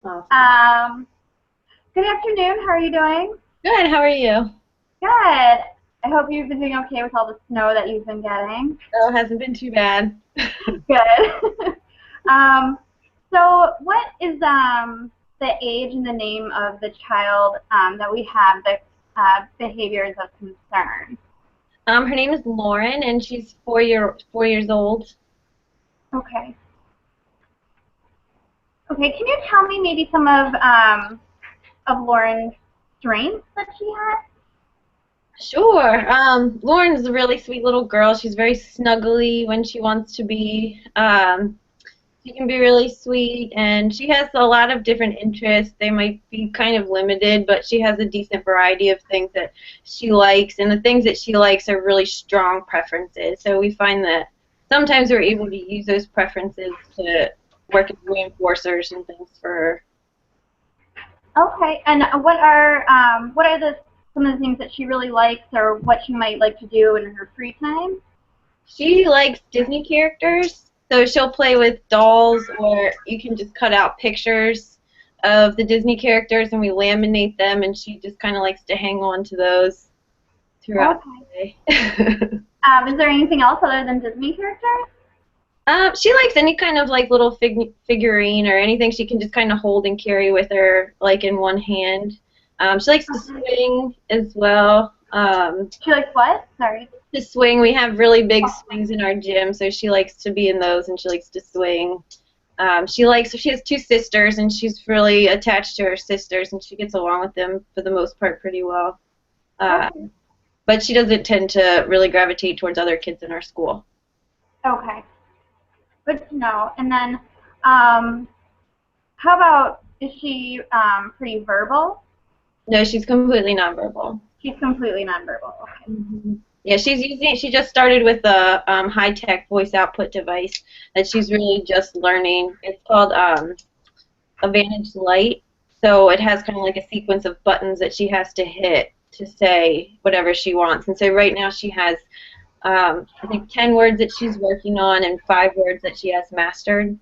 Awesome. Good afternoon. How are you doing? Good. How are you? Good. I hope you've been doing okay with all the snow that you've been getting. Oh, it hasn't been too bad. Good. um, so, what is the age and the name of the child that we have the behaviors of concern? Her name is Lauren, and she's 4 years old. Okay. Okay. Can you tell me maybe some of Lauren's strengths that she has? Sure. Lauren's a really sweet little girl. She's very snuggly when she wants to be. She can be really sweet, and she has a lot of different interests. They might be kind of limited, but she has a decent variety of things that she likes, and the things that she likes are really strong preferences. So we find that sometimes we're able to use those preferences to work as reinforcers and things for her. Okay, and what are the some of the things that she really likes, or what she might like to do in her free time? She likes Disney characters, so she'll play with dolls, or you can just cut out pictures of the Disney characters and we laminate them, and she just kind of likes to hang on to those throughout Okay. the day. Is there anything else other than Disney characters? She likes any kind of like little figurine or anything she can just kind of hold and carry with her, like in one hand. She likes to Okay. swing as well. She likes what? Sorry. To swing, we have really big swings in our gym, so she likes to be in those and she likes to swing. She has two sisters and she's really attached to her sisters and she gets along with them for the most part pretty well. Okay. But she doesn't tend to really gravitate towards other kids in our school. Okay. Good to know. And then, how about is she pretty verbal? No, she's completely nonverbal. She's completely nonverbal. Okay. Yeah, she just started with a high-tech voice output device that she's really just learning. It's called Advantage Light. So it has kind of like a sequence of buttons that she has to hit to say whatever she wants. And so right now she has, I think, 10 words that she's working on and 5 words that she has mastered.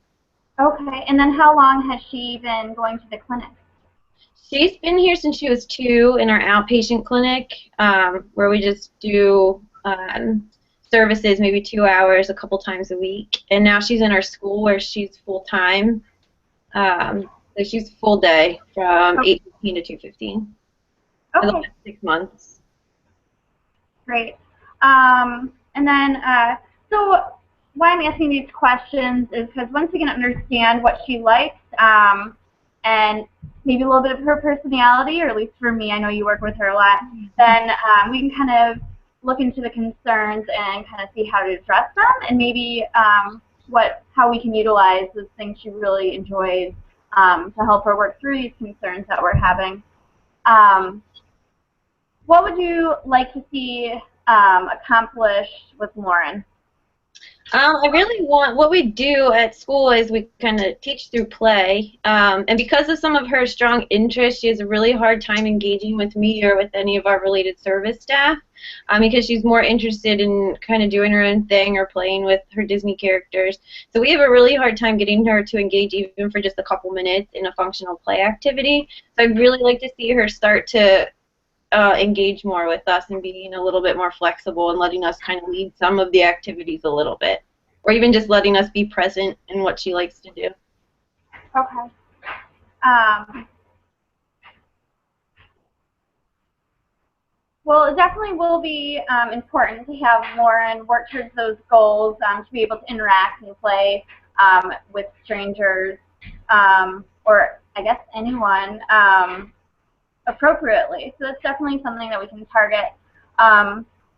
Okay. And then, how long has she been going to the clinic? She's been here since she was 2 in our outpatient clinic, where we just do services maybe 2 hours a couple times a week. And now she's in our school where she's full time. So she's full day from Okay. 8:15 to 2:15 for the Okay. last 6 months. Great. And then, so why I'm asking these questions is because once we can understand what she likes, and maybe a little bit of her personality, or at least for me, I know you work with her a lot, then we can kind of look into the concerns and kind of see how to address them, and maybe how we can utilize those things she really enjoys to help her work through these concerns that we're having. Um, what would you like to see accomplished with Lauren? I really want, what we do at school is we kind of teach through play. And because of some of her strong interests, she has a really hard time engaging with me or with any of our related service staff, because she's more interested in kind of doing her own thing or playing with her Disney characters. So we have a really hard time getting her to engage even for just a couple minutes in a functional play activity. So I'd really like to see her start to engage more with us and being a little bit more flexible and letting us kind of lead some of the activities a little bit, or even just letting us be present in what she likes to do. Okay. Um, well, it definitely will be important to have Lauren work towards those goals, to be able to interact and play with strangers, or I guess anyone, appropriately. So that's definitely something that we can target.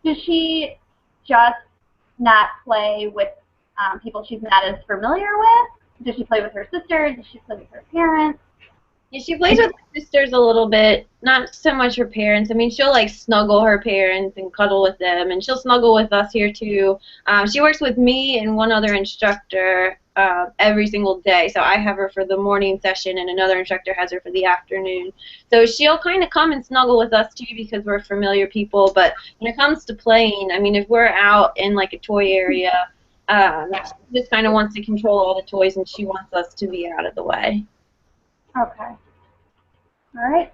Does she just not play with people she's not as familiar with? Does she play with her sister? Does she play with her parents? Yeah, she plays with her sisters a little bit, not so much her parents. I mean, she'll like snuggle her parents and cuddle with them, and she'll snuggle with us here too. She works with me and one other instructor every single day. So I have her for the morning session, and another instructor has her for the afternoon. So she'll kind of come and snuggle with us too because we're familiar people. But when it comes to playing, I mean, if we're out in like a toy area, she just kind of wants to control all the toys, and she wants us to be out of the way. Okay. All right.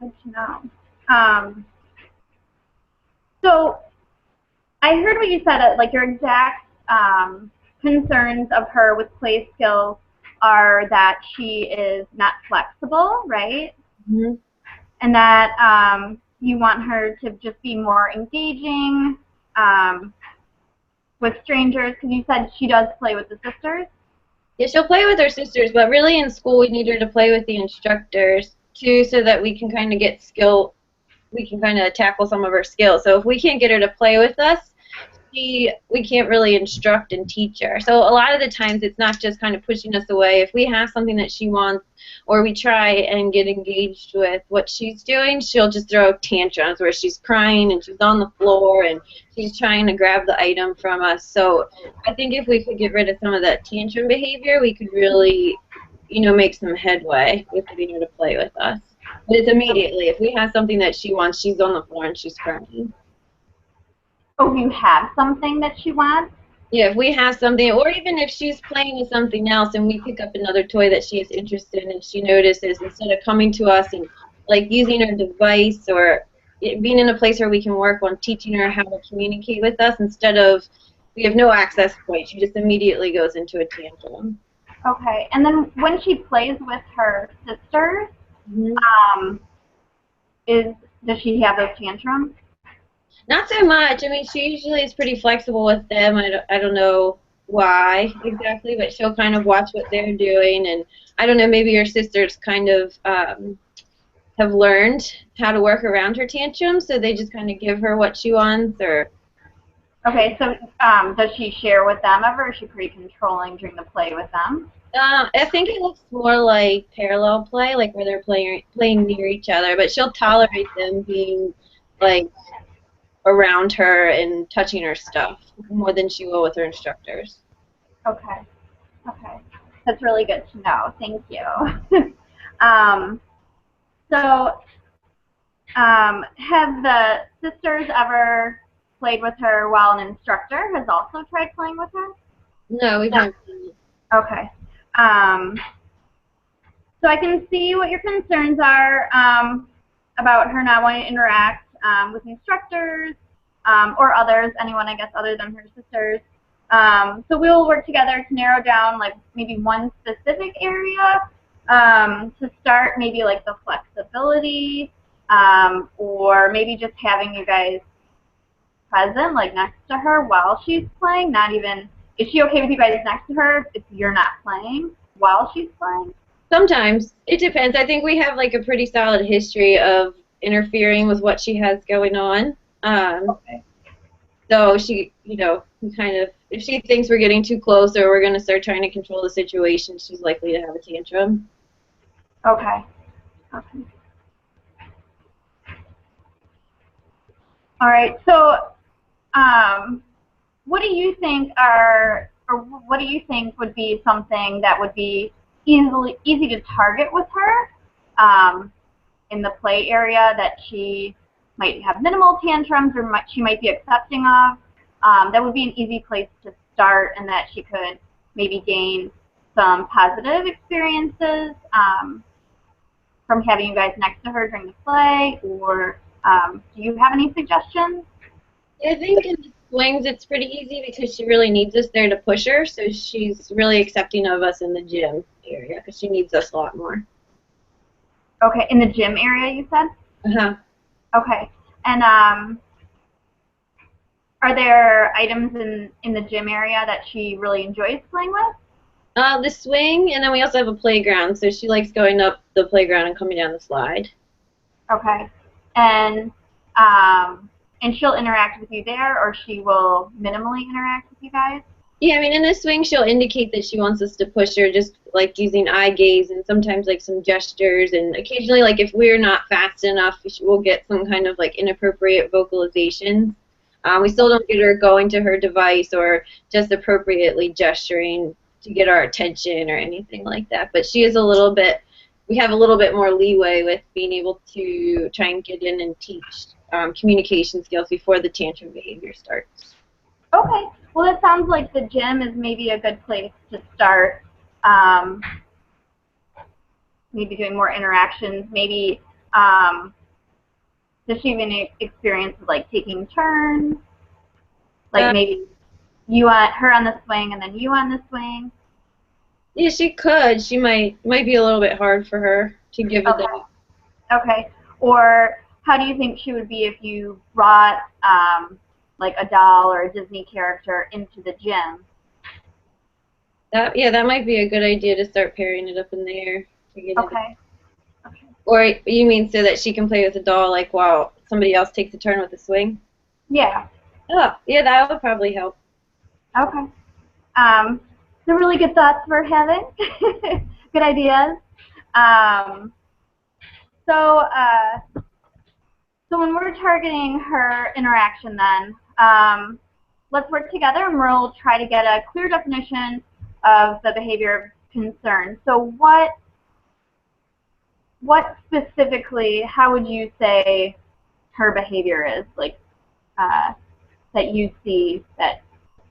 Good to know. Um, so I heard what you said. Like your exact concerns of her with play skills are that she is not flexible, right? Mm-hmm. And that you want her to just be more engaging with strangers, because you said she does play with the sisters. Yeah, she'll play with her sisters, but really in school we need her to play with the instructors too, so that we can kind of get skill. We can kind of tackle some of her skills. So if we can't get her to play with us, we can't really instruct and teach her. So a lot of the times it's not just kind of pushing us away. If we have something that she wants or we try and get engaged with what she's doing, she'll just throw tantrums where she's crying and she's on the floor and she's trying to grab the item from us. So I think if we could get rid of some of that tantrum behavior, we could really, make some headway with getting her to play with us. But it's immediately. If we have something that she wants, she's on the floor and she's crying. Oh, you have something that she wants? Yeah, if we have something, or even if she's playing with something else and we pick up another toy that she is interested in and she notices, instead of coming to us and like using her device or being in a place where we can work on teaching her how to communicate with us, instead of we have no access point, she just immediately goes into a tantrum. Okay. And then when she plays with her sisters, Mm-hmm. um, does she have those tantrums? Not so much. I mean, she usually is pretty flexible with them. I don't know why exactly, but she'll kind of watch what they're doing, and I don't know, maybe her sisters kind of have learned how to work around her tantrums, so they just kind of give her what she wants. Or Okay, so does she share with them ever? Is she pretty controlling during the play with them? I think it looks more like parallel play, like where they're playing near each other, but she'll tolerate them being like around her and touching her stuff more than she will with her instructors. Okay. Okay. That's really good to know. Thank you. um, so, have the sisters ever played with her while an instructor has also tried playing with her? No, we've never. Okay. Um, so I can see what your concerns are about her not wanting to interact with instructors or others, anyone I guess other than her sisters. So we will work together to narrow down like maybe one specific area to start, maybe like the flexibility or maybe just having you guys present, like next to her while she's playing. Not even, is she okay with you guys next to her if you're not playing while she's playing? Sometimes. It depends. I think we have like a pretty solid history of interfering with what she has going on. Okay. So she, kind of, if she thinks we're getting too close or we're going to start trying to control the situation, she's likely to have a tantrum. Okay. Okay. All right. So, what do you think what do you think would be something that would be easy to target with her in the play area that she might have minimal tantrums or she might be accepting of? That would be an easy place to start, and that she could maybe gain some positive experiences from having you guys next to her during the play, or do you have any suggestions? I think in the swings it's pretty easy because she really needs us there to push her, so she's really accepting of us in the gym area because she needs us a lot more. Okay, in the gym area you said? Uh-huh. Okay, and are there items in the gym area that she really enjoys playing with? The swing, and then we also have a playground, so she likes going up the playground and coming down the slide. Okay, and she'll interact with you there, or she will minimally interact with you guys? Yeah, I mean, in the swing, she'll indicate that she wants us to push her, just like using eye gaze and sometimes like some gestures, and occasionally, like if we're not fast enough, we'll get some kind of like inappropriate vocalizations. We still don't get her going to her device or just appropriately gesturing to get our attention or anything like that. But she is we have a little bit more leeway with being able to try and get in and teach communication skills before the tantrum behavior starts. Okay. Well, it sounds like the gym is maybe a good place to start. maybe doing more interactions, maybe does she even experience like taking turns? Like maybe you on her on the swing and then you on the swing? Yeah, she could. She might be a little bit hard for her to give it Okay. that. Okay. Or how do you think she would be if you brought like a doll or a Disney character into the gym? Yeah, that might be a good idea to start pairing it up in there to get it. Okay. Okay. Or you mean so that she can play with the doll like while somebody else takes a turn with the swing? Yeah. Oh, yeah, that would probably help. Okay. They're really good thoughts we're having. Good ideas. Um, so when we're targeting her interaction then, let's work together and we'll try to get a clear definition of the behavior of concern. So what specifically, how would you say her behavior is, like, that you see that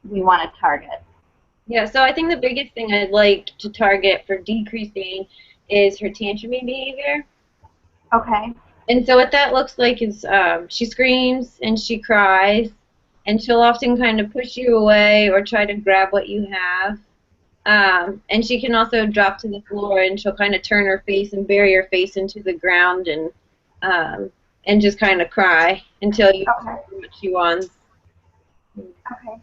we want to target? Yeah, so I think the biggest thing I'd like to target for decreasing is her tantruming behavior. Okay. And so what that looks like is she screams and she cries, and she'll often kind of push you away or try to grab what you have. And she can also drop to the floor and she'll kind of turn her face and bury her face into the ground and just kind of cry until you Okay. do what she wants. Okay.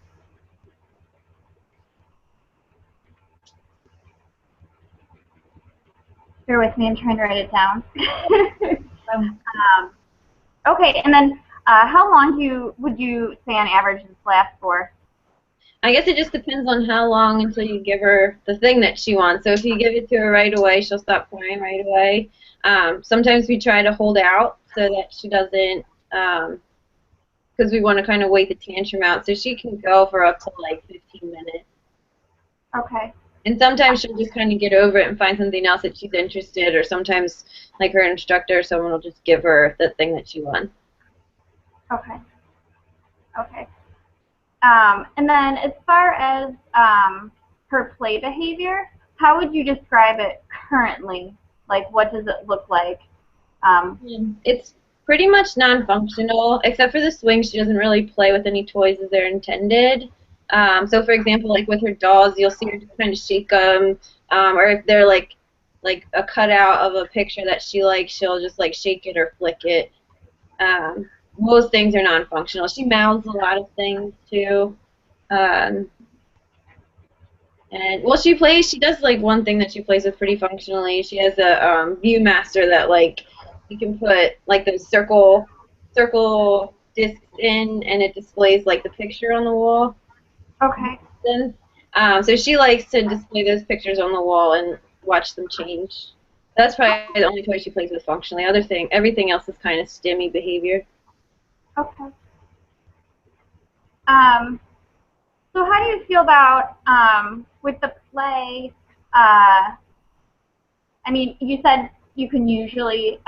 Bear with me, I'm trying to write it down. Okay, and then how long would you say on average this lasts for? I guess it just depends on how long until you give her the thing that she wants. So if you give it to her right away, she'll stop crying right away. Sometimes we try to hold out so that she doesn't, because we want to kind of wait the tantrum out. So she can go for up to like 15 minutes. Okay. And sometimes she'll just kind of get over it and find something else that she's interested, or sometimes like her instructor or someone will just give her the thing that she wants. Okay. Okay. And then as far as her play behavior, how would you describe it currently? Like, what does it look like? It's pretty much non-functional, except for the swing. She doesn't really play with any toys as they're intended. So, for example, like with her dolls, you'll see her just kind of shake them, or if they're like a cutout of a picture that she likes, she'll just like shake it or flick it. Most things are non-functional. She mouths a lot of things too. And well, she does like one thing that she plays with pretty functionally. She has a Viewmaster that like you can put like those circle discs in, and it displays like the picture on the wall. Okay. So she likes to display those pictures on the wall and watch them change. That's probably the only toy she plays with functionally. Everything else is kind of stimmy behavior. Okay. So how do you feel about with the play? I mean, you said you can usually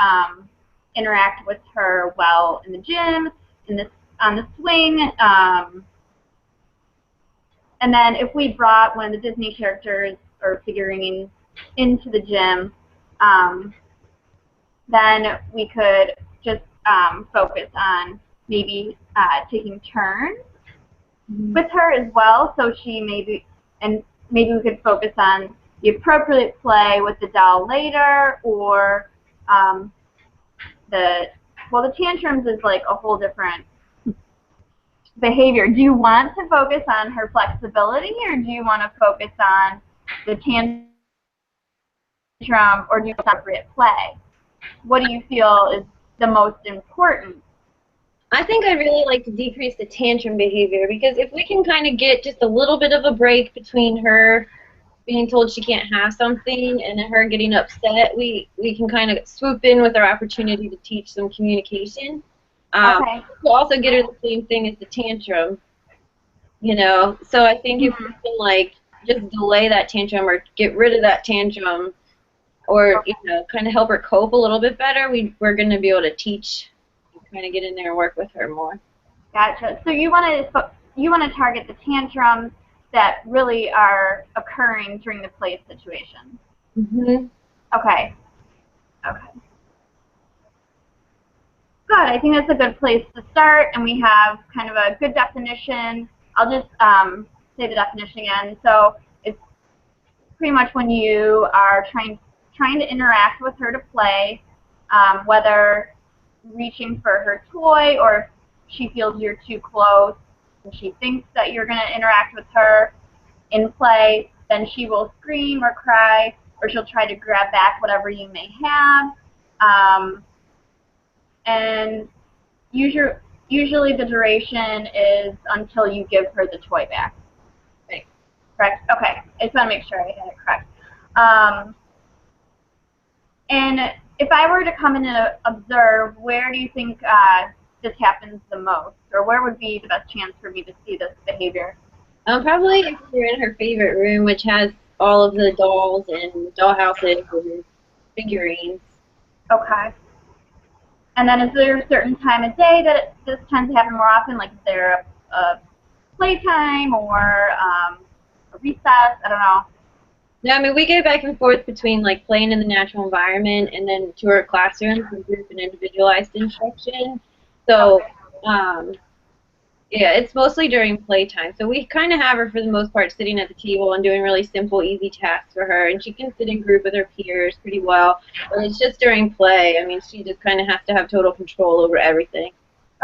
interact with her well in the gym, on the swing, and then if we brought one of the Disney characters or figurines into the gym, then we could just focus on maybe taking turns with her as well. So maybe we could focus on the appropriate play with the doll later, or the tantrums is like a whole different behavior. Do you want to focus on her flexibility, or do you want to focus on the tantrum, or do you want appropriate play? What do you feel is the most important? I think I'd really like to decrease the tantrum behavior, because if we can kind of get just a little bit of a break between her being told she can't have something and her getting upset, we can kind of swoop in with our opportunity to teach some communication. Okay. We'll also get her the same thing as the tantrum, you know. So I think if we can like just delay that tantrum or get rid of that tantrum, or you know, kind of help her cope a little bit better, we're going to be able to teach, kind of get in there and work with her more. Gotcha. So you want to target the tantrums that really are occurring during the play situation. Mm-hmm. Okay. I think that's a good place to start, and we have kind of a good definition. I'll just say the definition again. So it's pretty much when you are trying to interact with her to play, whether reaching for her toy or if she feels you're too close and she thinks that you're going to interact with her in play, then she will scream or cry, or she'll try to grab back whatever you may have. And usually the duration is until you give her the toy back. Right. Correct? Okay. I just want to make sure I had it correct. And if I were to come in and observe, where do you think this happens the most? Or where would be the best chance for me to see this behavior? Probably if you're in her favorite room, which has all of the dolls and dollhouses and figurines. Okay. And then is there a certain time of day that this tends to happen more often? Like is there a playtime or a recess? I don't know. No, I mean, we go back and forth between like playing in the natural environment and then to her classroom for group and individualized instruction. So, yeah, it's mostly during playtime. So we kind of have her for the most part sitting at the table and doing really simple, easy tasks for her. And she can sit in group with her peers pretty well. But it's just during play. I mean, she just kind of has to have total control over everything.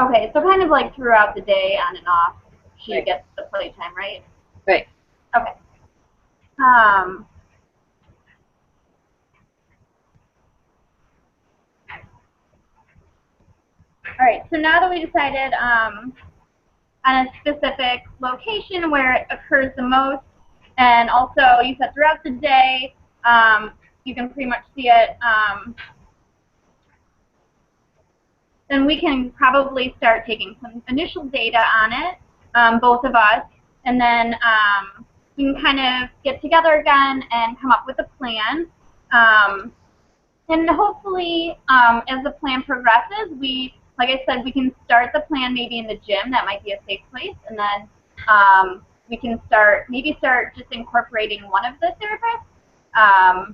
Okay, so kind of like throughout the day, on and off, she Right. gets the playtime, right? Right. Okay. All right, so now that we decided on a specific location where it occurs the most, and also you said throughout the day, you can pretty much see it, then we can probably start taking some initial data on it, both of us, and then we can kind of get together again and come up with a plan. And hopefully, as the plan progresses, like I said, we can start the plan maybe in the gym. That might be a safe place. And then we can maybe start just incorporating one of the therapists. I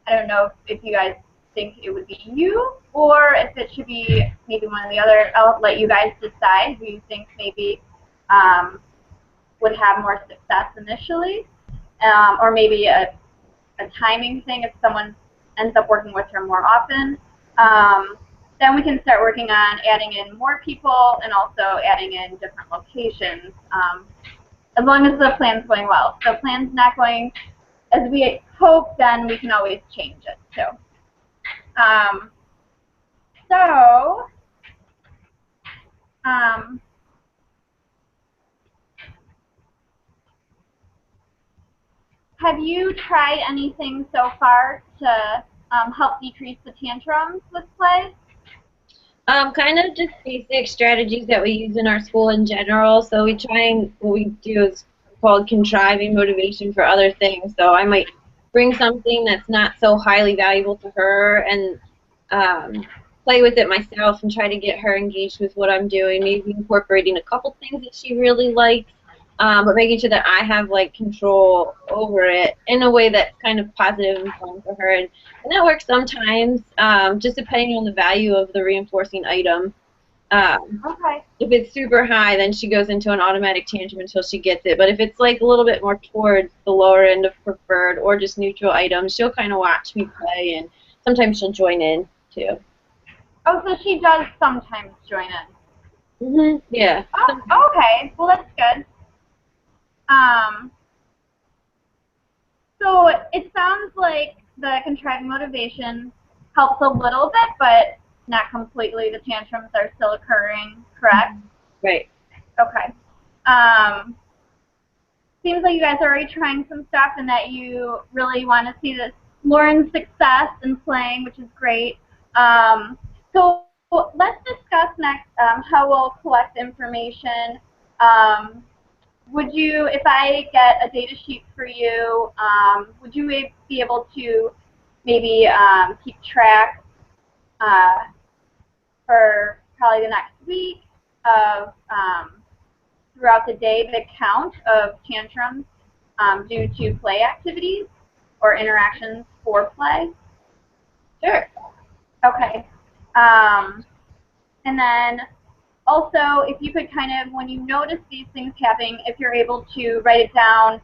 don't know if you guys think it would be you or if it should be maybe one of the other. I'll let you guys decide who you think maybe would have more success initially. Or maybe a timing thing if someone ends up working with her more often. Then we can start working on adding in more people and also adding in different locations, as long as the plan's going well. If the plan's not going as we hope, then we can always change it too. Have you tried anything so far to help decrease the tantrums with play? Kind of just basic strategies that we use in our school in general. So we try and what we do is called contriving motivation for other things. So I might bring something that's not so highly valuable to her and play with it myself and try to get her engaged with what I'm doing. Maybe incorporating a couple things that she really likes, but making sure that I have like control over it in a way that's kind of positive and fun for her. And that works sometimes, just depending on the value of the reinforcing item. Okay. If it's super high, then she goes into an automatic tantrum until she gets it. But if it's like a little bit more towards the lower end of preferred or just neutral items, she'll kind of watch me play, and sometimes she'll join in too. Oh, so she does sometimes join in. Yeah. Oh, okay. Well, that's good. So it sounds like the contriving motivation helps a little bit, but not completely. The tantrums are still occurring, correct? Right. Okay. Seems like you guys are already trying some stuff and that you really want to see this Lauren's success in playing, which is great. So let's discuss next how we'll collect information. Would you, if I get a data sheet for you, would you be able to maybe keep track for probably the next week of throughout the day the count of tantrums due to play activities or interactions for play? Sure. Okay. And And then also, if you could kind of, when you notice these things happening, if you're able to write it down,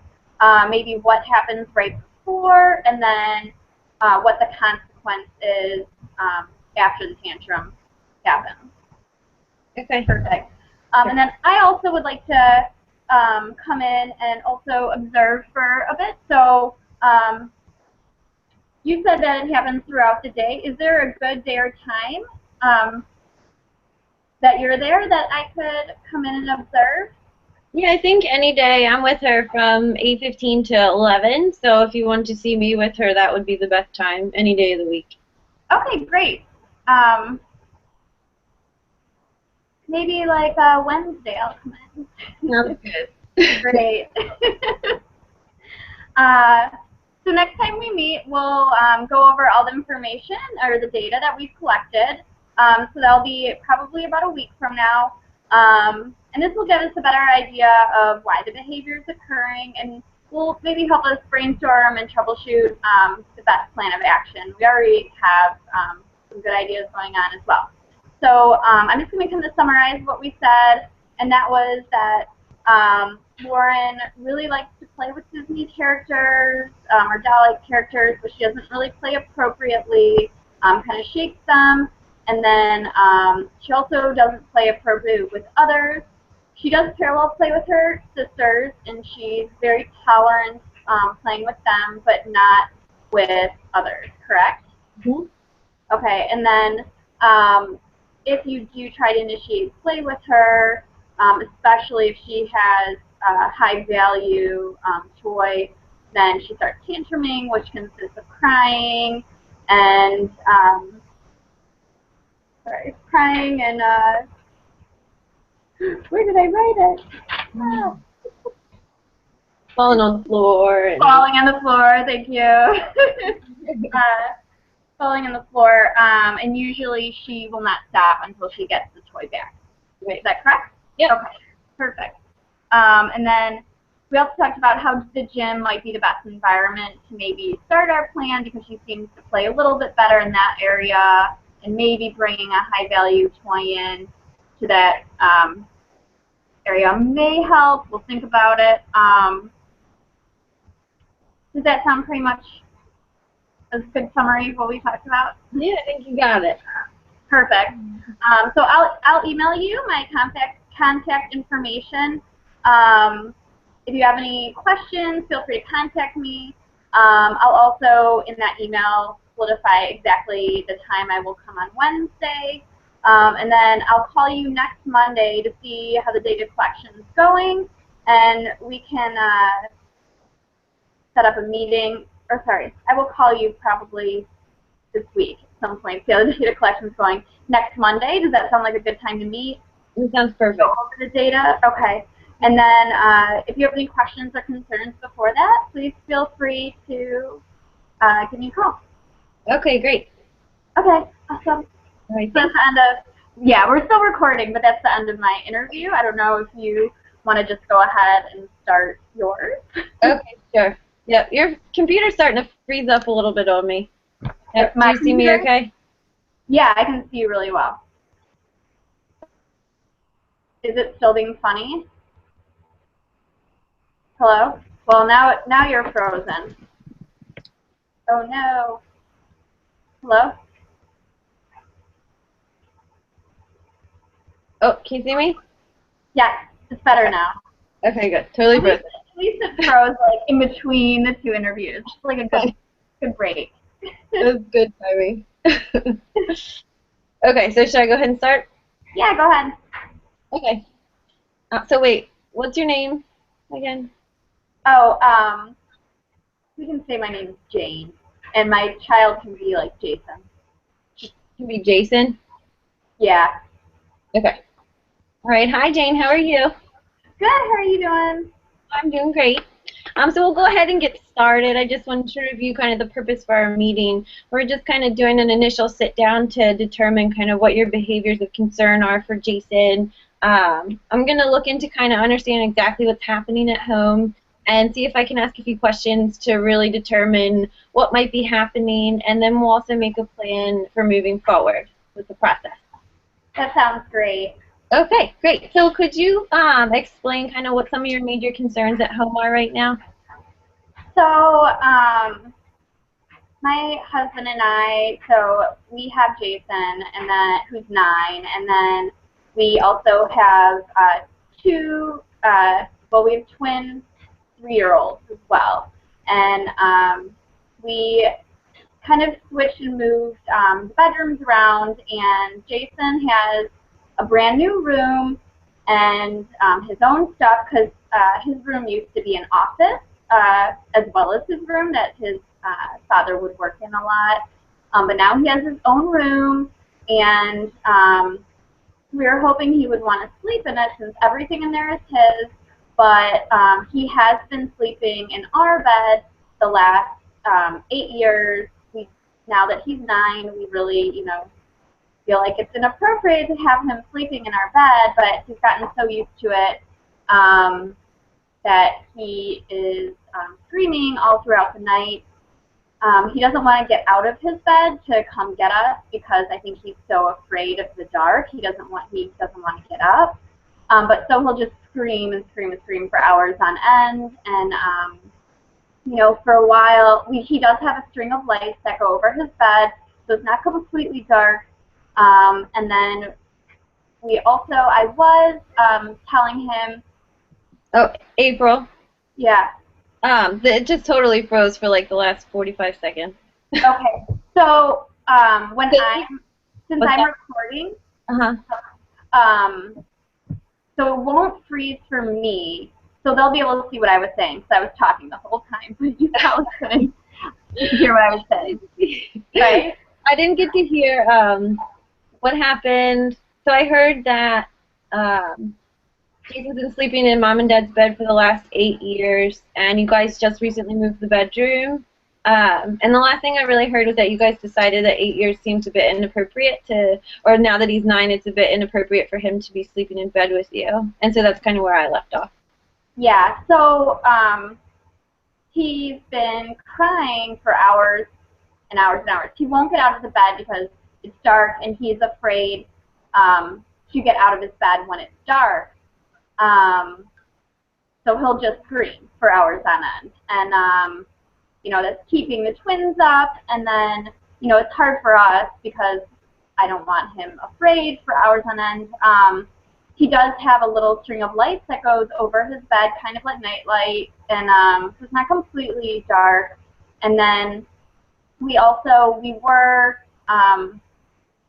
maybe what happens right before, and then what the consequence is after the tantrum happens. Okay. Perfect. And then I also would like to come in and also observe for a bit. So you said that it happens throughout the day. Is there a good day or time that you're there that I could come in and observe? Yeah, I think any day. I'm with her from 8:15 to 11, so if you want to see me with her, that would be the best time, any day of the week. Okay, great. Maybe like Wednesday I'll come in. Sounds good. Great. So next time we meet, we'll go over all the information or the data that we've collected. So that'll be probably about a week from now. And this will give us a better idea of why the behavior is occurring, and will maybe help us brainstorm and troubleshoot the best plan of action. We already have some good ideas going on as well. So I'm just going to kind of summarize what we said, and that was that Lauren really likes to play with Disney characters or doll-like characters, but she doesn't really play appropriately, kind of shakes them, and then she also doesn't play appropriately with others. She does parallel play with her sisters, and she's very tolerant playing with them, but not with others, correct? Mm-hmm. Okay, and then if you do try to initiate play with her, especially if she has a high value toy, then she starts tantruming, which consists of crying and crying and where did I write it? Oh. Falling on the floor. And Falling on the floor, thank you. Falling on the floor, and usually she will not stop until she gets the toy back. Right. Is that correct? Yep. Okay, perfect. And then we also talked about how the gym might be the best environment to maybe start our plan, because she seems to play a little bit better in that area, and maybe bringing a high-value toy in to that area may help. We'll think about it. Does that sound pretty much a good summary of what we talked about? Yeah, I think you got it. Perfect. So I'll email you my contact information. If you have any questions, feel free to contact me. I'll also, in that email, solidify exactly the time I will come on Wednesday. And then I'll call you next Monday to see how the data collection is going, and we can set up a meeting. Or sorry, I will call you probably this week at some point. See how the data collection is going. Next Monday, does that sound like a good time to meet? It sounds perfect. Go over the data? Okay. And then if you have any questions or concerns before that, please feel free to give me a call. Okay, great. Okay, awesome. All right, So that's the end of, yeah, we're still recording, but that's the end of my interview. I don't know if you want to just go ahead and start yours. Okay, sure. Yep, your computer's starting to freeze up a little bit on me. Yep, do you see me okay? Yeah, I can see you really well. Is it still being funny? Hello? Well, now you're frozen. Oh no. Hello? Oh, can you see me? Yes, it's better now. Okay, good. Totally frozen. At least it froze like in between the two interviews. It's like a good break. That was good timing. Okay, so should I go ahead and start? Yeah, go ahead. Okay. So wait, what's your name again? Oh, we can say my name's Jane, and my child can be like Jason. Can be Jason? Yeah. Okay. All right. Hi, Jane. How are you? Good. How are you doing? I'm doing great. So we'll go ahead and get started. I just wanted to review kind of the purpose for our meeting. We're just kind of doing an initial sit down to determine kind of what your behaviors of concern are for Jason. I'm going to look into kind of understanding exactly what's happening at home and see if I can ask a few questions to really determine what might be happening, and then we'll also make a plan for moving forward with the process. That sounds great. Okay, great. So could you explain kind of what some of your major concerns at home are right now? So, my husband and I, so we have Jason, and then who's 9, and then we also have two. Well, we have twin 3-year-olds as well, and we kind of switched and moved the bedrooms around, and Jason has a brand new room and his own stuff because his room used to be an office as well as his room that his father would work in a lot. But now he has his own room, and we were hoping he would want to sleep in it since everything in there is his, but he has been sleeping in our bed the last 8 years. Now that he's 9, we really, feel like it's inappropriate to have him sleeping in our bed, but he's gotten so used to it that he is screaming all throughout the night. He doesn't want to get out of his bed to come get us because I think he's so afraid of the dark. He doesn't want to get up. But so he'll just scream and scream and scream for hours on end. And for a while, he does have a string of lights that go over his bed, so it's not completely dark. And then I was telling him. Oh, April. Yeah. It just totally froze for like the last 45 seconds. Okay. So since I'm recording, so it won't freeze for me. So they'll be able to see what I was saying. So I was talking the whole time, but you probably couldn't hear what I was saying. Right? I didn't get to hear what happened. So I heard that Jason's been sleeping in Mom and Dad's bed for the last 8 years, and you guys just recently moved the bedroom. And the last thing I really heard was that you guys decided that 8 years seems a bit inappropriate or now that he's 9, it's a bit inappropriate for him to be sleeping in bed with you. And so that's kind of where I left off. Yeah, so he's been crying for hours and hours and hours. He won't get out of the bed because it's dark, and he's afraid to get out of his bed when it's dark. So he'll just scream for hours on end. And, that's keeping the twins up. And then, it's hard for us because I don't want him afraid for hours on end. He does have a little string of lights that goes over his bed, kind of like night light, and so it's not completely dark. And then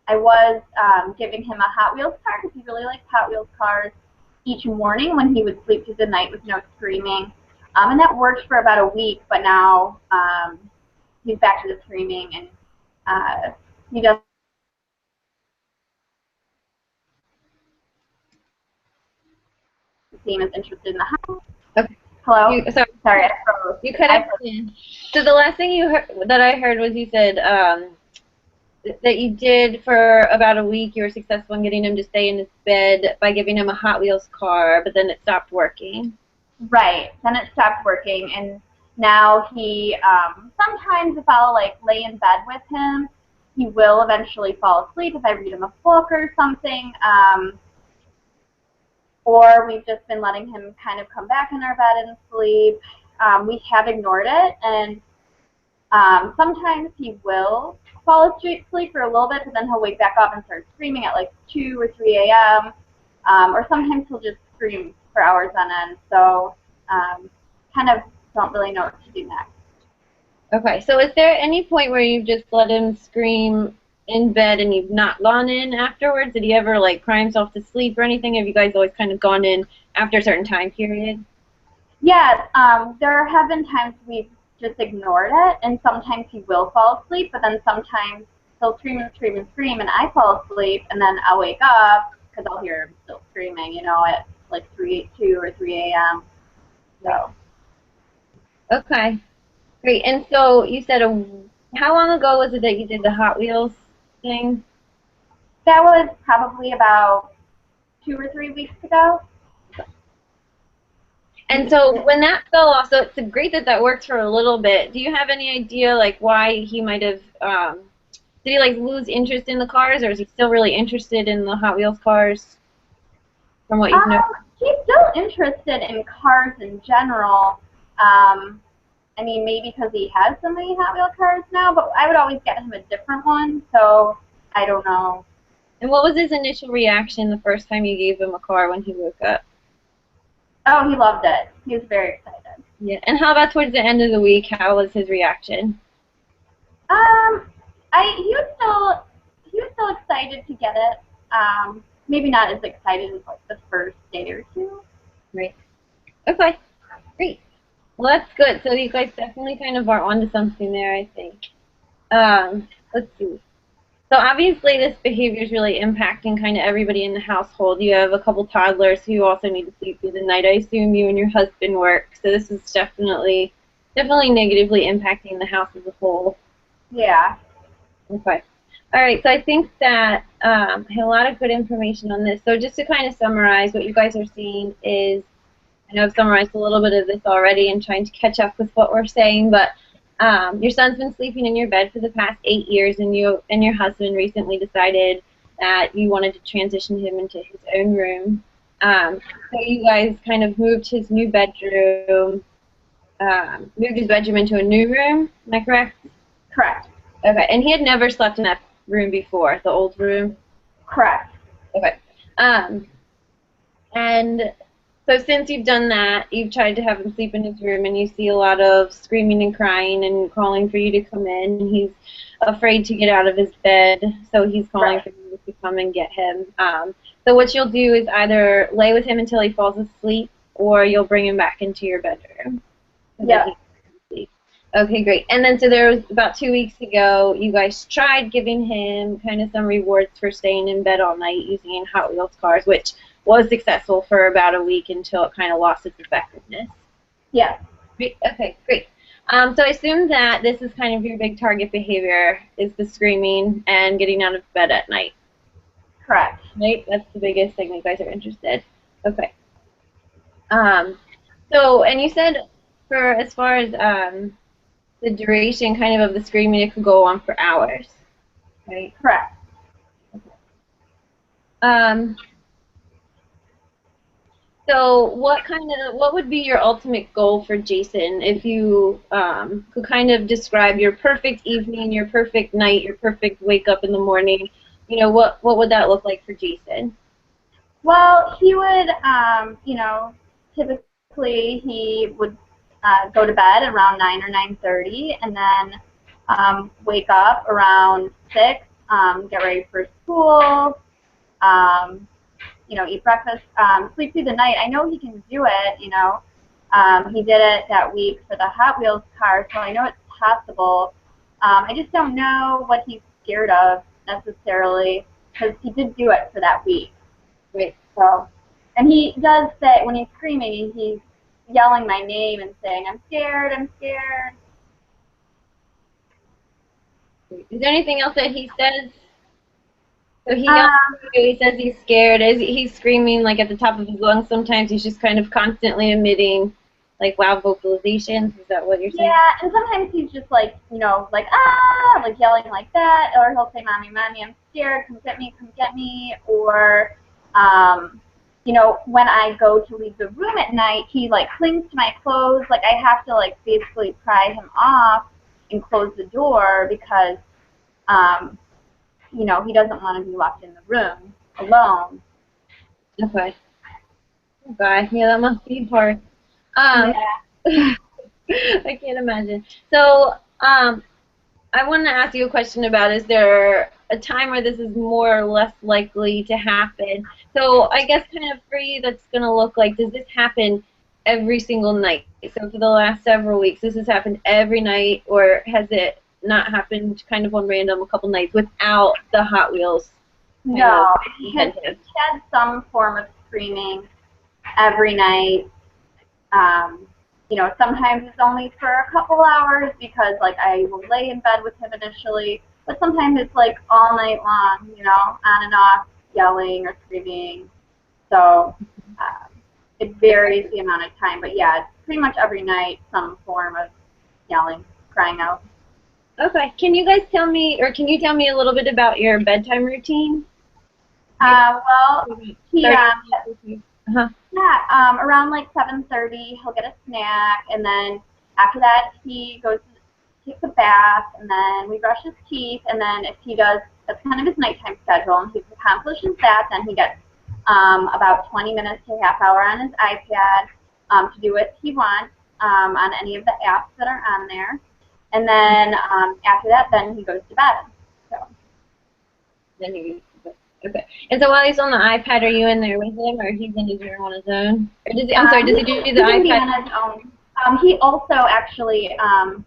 I was giving him a Hot Wheels car because he really likes Hot Wheels cars each morning when he would sleep through the night with no screaming. And that worked for about a week, but now he's back to the screaming, and he doesn't seem as interested in the house. Okay. Hello? Sorry, I froze. You cut out again. So the last thing that I heard was you said that you did for about a week, you were successful in getting him to stay in his bed by giving him a Hot Wheels car, but then it stopped working. Right. Then it stopped working, and now he, sometimes if I'll lay in bed with him, he will eventually fall asleep if I read him a book or something. Or we've just been letting him kind of come back in our bed and sleep. We have ignored it, and sometimes he will fall asleep for a little bit, but then he'll wake back up and start screaming at 2 or 3 a.m. Or sometimes he'll just scream for hours on end. So kind of don't really know what to do next. Okay, so is there any point where you've just let him scream in bed and you've not gone in afterwards? Did he ever cry himself to sleep or anything? Have you guys always kind of gone in after a certain time period? Yes, there have been times we've just ignored it, and sometimes he will fall asleep, but then sometimes he'll scream and scream and scream, and I fall asleep, and then I'll wake up because I'll hear him still screaming, at 2 or 3 a.m. So. Okay, great. And so you said, how long ago was it that you did the Hot Wheels thing? That was probably about 2 or 3 weeks ago. And so when that fell off, so it's great that worked for a little bit. Do you have any idea why he might have Did he like lose interest in the cars, or is he still really interested in the Hot Wheels cars? From what you've Um, noticed. he's still interested in cars in general. I mean, maybe because he has so many Hot Wheel cars now, but I would always get him a different one, so I don't know. And what was his initial reaction the first time you gave him a car when he woke up? Oh, he loved it. He was very excited. Yeah. And how about towards the end of the week? How was his reaction? Um, he was still excited to get it. Maybe not as excited as like the first day or two. Right. Okay. Great. Well, that's good. So you guys definitely kind of are onto something there, I think. Let's see. So obviously this behavior is really impacting kind of everybody in the household. You have a couple toddlers who also need to sleep through the night. I assume you and your husband work, so this is definitely negatively impacting the house as a whole. Yeah. Okay. All right, so I think that I had a lot of good information on this. So just to kind of summarize, what you guys are seeing is, I know I've summarized a little bit of this already and trying to catch up with what we're saying, but your son's been sleeping in your bed for the past 8 years, and you and your husband recently decided that you wanted to transition him into his own room. So you guys kind of moved his new bedroom, moved his bedroom into a new room. Am I correct? Correct. Okay, and he had never slept in that room before, the old room? Correct. Okay. And so since you've done that, you've tried to have him sleep in his room, and you see a lot of screaming and crying and calling for you to come in. And he's afraid to get out of his bed, so he's calling Right. for you to come and get him. So what you'll do is either lay with him until he falls asleep, or you'll bring him back into your bedroom. So that Yeah. he can sleep. Okay, great. And then so there was about 2 weeks ago, you guys tried giving him kind of some rewards for staying in bed all night using Hot Wheels cars, which was successful for about a week until it kind of lost its effectiveness. Yeah. Great. Okay, great. So I assume that this is kind of your big target behavior, is the screaming and getting out of bed at night, Correct. right? That's the biggest thing you guys are interested. Okay. So, and you said for as far as the duration kind of the screaming, it could go on for hours, right? Correct. Um, so what would be your ultimate goal for Jason if you could kind of describe your perfect evening, your perfect night, your perfect wake up in the morning? You know, what would that look like for Jason? Well, he would, typically he would go to bed around 9 or 9:30, and then wake up around 6, get ready for school, um, eat breakfast, sleep through the night. I know he can do it. He did it that week for the Hot Wheels car, so I know it's possible. I just don't know what he's scared of necessarily, because he did do it for that week. Right. So, and he does say, when he's screaming, he's yelling my name and saying, "I'm scared, I'm scared." Is there anything else that he says? So he yells Um, at you, he says he's scared. Is he's screaming like at the top of his lungs sometimes? He's just kind of constantly emitting like loud vocalizations. Is that what you're saying? yeah, and sometimes he's just like, like, ah, like yelling like that, or he'll say, "Mommy, Mommy, I'm scared, come get me," or, when I go to leave the room at night, he like clings to my clothes, like I have to like basically pry him off and close the door because, um, he doesn't want to be locked in the room alone. Okay. Okay. Yeah, that must be hard. Um, Yeah. I can't imagine. So, I want to ask you a question about, is there a time where this is more or less likely to happen? So I guess kind of for you, that's going to look like, does this happen every single night? So for the last several weeks, this has happened every night, or has it not happened kind of on random a couple nights without the Hot Wheels kind No, of he incentive? had some form of screaming every night. Sometimes it's only for a couple hours because, like, I will lay in bed with him initially, but sometimes it's, like, all night long, on and off, yelling or screaming. So it varies the amount of time, but, yeah, it's pretty much every night some form of yelling, crying out. Okay. Can you guys tell me, or can you tell me a little bit about your bedtime routine? Well, he 30 minutes. Uh-huh. yeah, around like 7:30, he'll get a snack, and then after that, he goes to takes a bath, and then we brush his teeth, and then if he does, that's kind of his nighttime schedule, and he accomplishes that, then he gets about 20 minutes to a half hour on his iPad to do what he wants on any of the apps that are on there, and then after that, then he goes to bed. So. Then you, okay. And so while he's on the iPad, are you in there with him, or he's in his room on his own? Or does he, I'm sorry, does he do the He can be iPad? on his own. He also actually,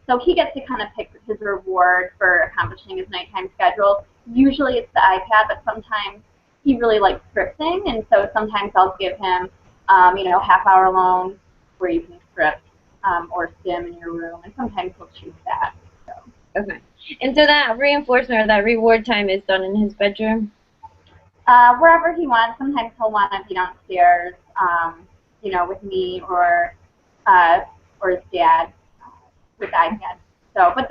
so he gets to kind of pick his reward for accomplishing his nighttime schedule. Usually it's the iPad, but sometimes he really likes scripting, and so sometimes I'll give him, half hour alone where you can script or skim in your room, and sometimes he'll choose that. So. Okay. And so that reinforcement or that reward time is done in his bedroom? Wherever he wants. Sometimes he'll want to be downstairs, with me or his dad with the iPad. So, but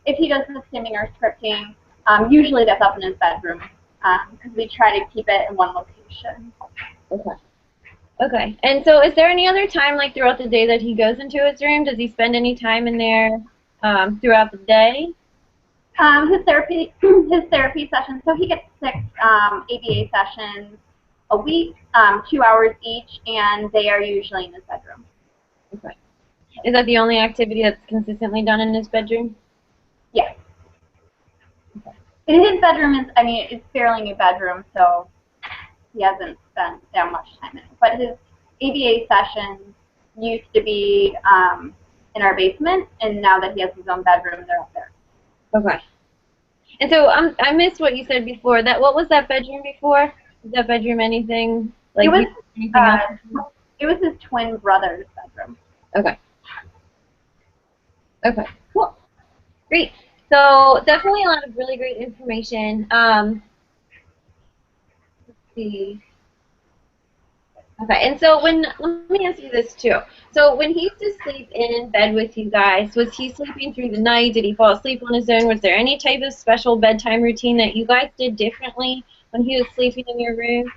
if he does the stimming or scripting, usually that's up in his bedroom because we try to keep it in one location. Okay. Okay. And so is there any other time, like throughout the day, that he goes into his room? Does he spend any time in there throughout the day? His therapy sessions. So he gets 6 ABA sessions a week, 2 hours each, and they are usually in his bedroom. Okay. Is that the only activity that's consistently done in his bedroom? Yes. Okay. And his bedroom is, it's fairly new bedroom, so he hasn't spent that much time in it. But his ABA sessions used to be in our basement, and now that he has his own bedroom, they're up there. Okay. And so I missed what you said before. What was that bedroom before? Was that bedroom anything like anything else? It was his twin brother's bedroom. Okay. Okay. Cool. Great. So definitely a lot of really great information. Let's see. Okay, and so let me ask you this too. So when he used to sleep in bed with you guys, was he sleeping through the night? Did he fall asleep on his own? Was there any type of special bedtime routine that you guys did differently when he was sleeping in your room?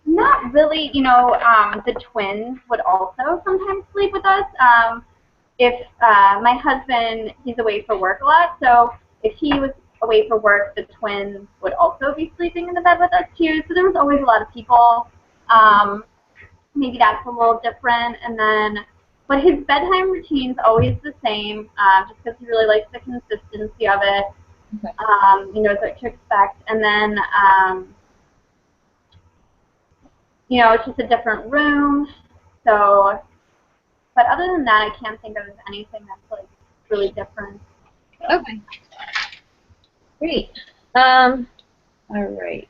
Not really. The twins would also sometimes sleep with us. If my husband, he's away for work a lot, so if he was away for work, the twins would also be sleeping in the bed with us too. So there was always a lot of people. Maybe that's a little different, and then, but his bedtime routine's always the same, just because he really likes the consistency of it. Okay. He knows what to expect, and then, it's just a different room. So, but other than that, I can't think of anything that's like really different. So. Okay. Great. All right.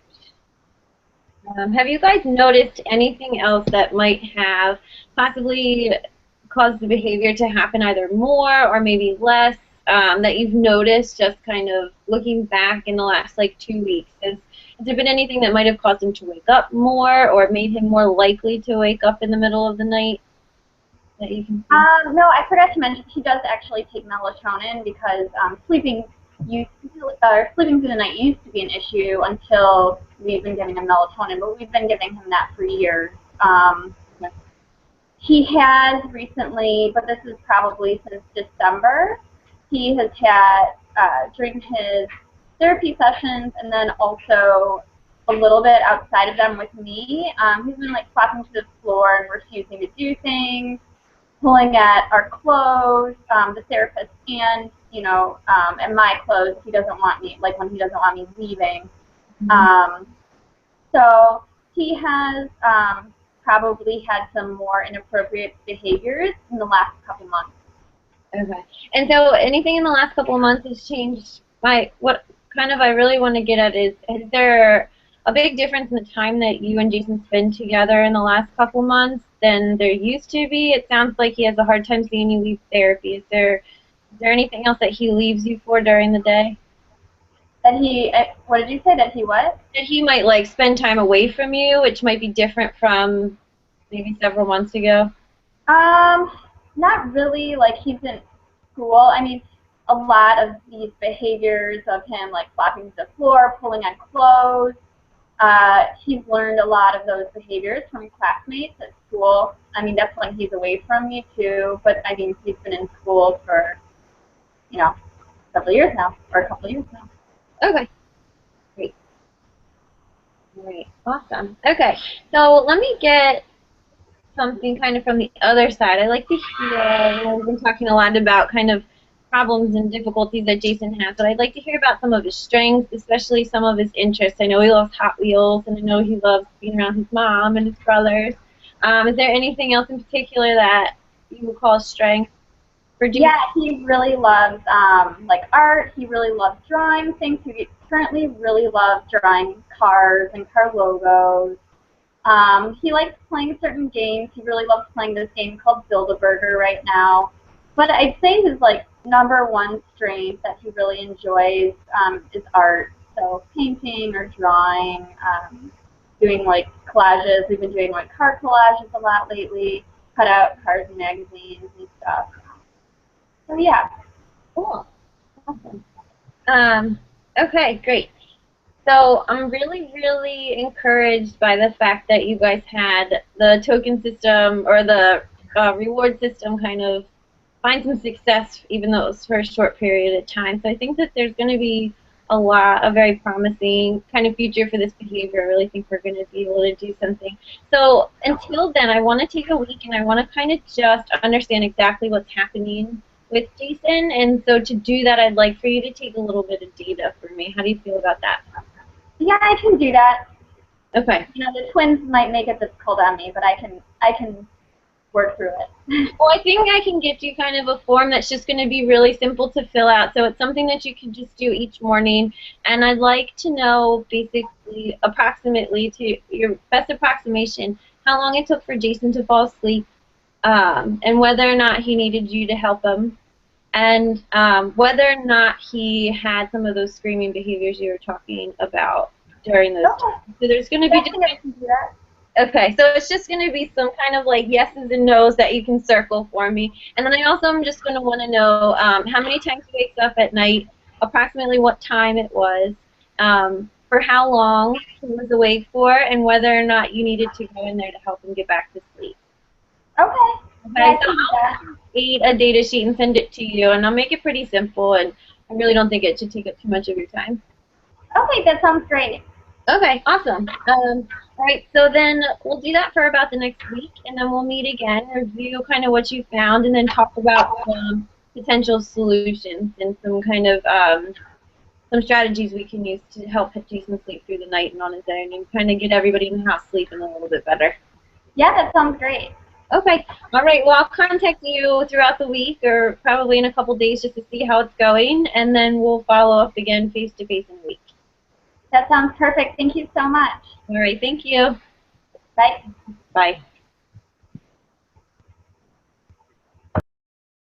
Have you guys noticed anything else that might have possibly caused the behavior to happen either more or maybe less that you've noticed just kind of looking back in the last like 2 weeks? Has there been anything that might have caused him to wake up more or made him more likely to wake up in the middle of the night that you can see? No, I forgot to mention he does actually take melatonin because sleeping through the night used to be an issue until we've been giving him melatonin, but we've been giving him that for years. He has recently, but this is probably since December, he has had, during his therapy sessions and then also a little bit outside of them with me, he's been like flopping to the floor and refusing to do things, pulling at our clothes, the therapist, and and my clothes. He doesn't want me, like when he doesn't want me leaving. So he has probably had some more inappropriate behaviors in the last couple months. Okay. And so anything in the last couple of months has changed? What kind of I really want to get at is there a big difference in the time that you and Jason spend together in the last couple months than there used to be? It sounds like he has a hard time seeing you leave therapy. Is there anything else that he leaves you for during the day? That he, what did you say? That he what? That he might like spend time away from you, which might be different from maybe several months ago. Not really. Like he's in school. I mean, a lot of these behaviors of him, like flopping to the floor, pulling on clothes. He's learned a lot of those behaviors from classmates at school. I mean, that's when he's away from me too, but I mean, he's been in school for, you know, several years now, or a couple of years now. Okay. Great. Great. Awesome. Okay. So let me get something kind of from the other side. I like to hear, we've been talking a lot about kind of problems and difficulties that Jason has, but I'd like to hear about some of his strengths, especially some of his interests. I know he loves Hot Wheels, and I know he loves being around his mom and his brothers. Is there anything else in particular that you would call a strength for Jason? Yeah, he really loves like art. He really loves drawing things. He currently really loves drawing cars and car logos. He likes playing certain games. He really loves playing this game called Build-A-Burger right now. But I'd say his like #1 strength that he really enjoys is art. So painting or drawing, doing like collages. We've been doing like car collages a lot lately, cut out cars and magazines and stuff. So yeah. Cool. Awesome. Okay, great. So I'm really, really encouraged by the fact that you guys had the token system or the reward system kind of find some success, even though it was for a short period of time. So I think that there's going to be a very promising kind of future for this behavior. I really think we're going to be able to do something. So until then, I want to take a week and I want to kind of just understand exactly what's happening with Jason. And so to do that, I'd like for you to take a little bit of data for me. How do you feel about that? Yeah, I can do that. Okay. You know, the twins might make it difficult on me, but I can work through it. Well, I think I can get you kind of a form that's just going to be really simple to fill out. So it's something that you can just do each morning. And I'd like to know basically approximately, to your best approximation, how long it took for Jason to fall asleep, and whether or not he needed you to help him, and whether or not he had some of those screaming behaviors you were talking about during those times. So there's going to be okay, so it's just going to be some kind of like yeses and nos that you can circle for me. And then I also am just going to want to know how many times he wakes up at night, approximately what time it was, for how long he was awake for, and whether or not you needed to go in there to help him get back to sleep. Okay. Okay, so I'll create a data sheet and send it to you, and I'll make it pretty simple, and I really don't think it should take up too much of your time. Okay, that sounds great. Okay, awesome. All right, so then we'll do that for about the next week, and then we'll meet again, review kind of what you found, and then talk about some potential solutions and some kind of some strategies we can use to help Jason sleep through the night and on his own, and kind of get everybody in the house sleeping a little bit better. Yeah, that sounds great. Okay. All right. Well, I'll contact you throughout the week or probably in a couple days just to see how it's going, and then we'll follow up again face-to-face in a week. That sounds perfect. Thank you so much. All right. Thank you. Bye. Bye.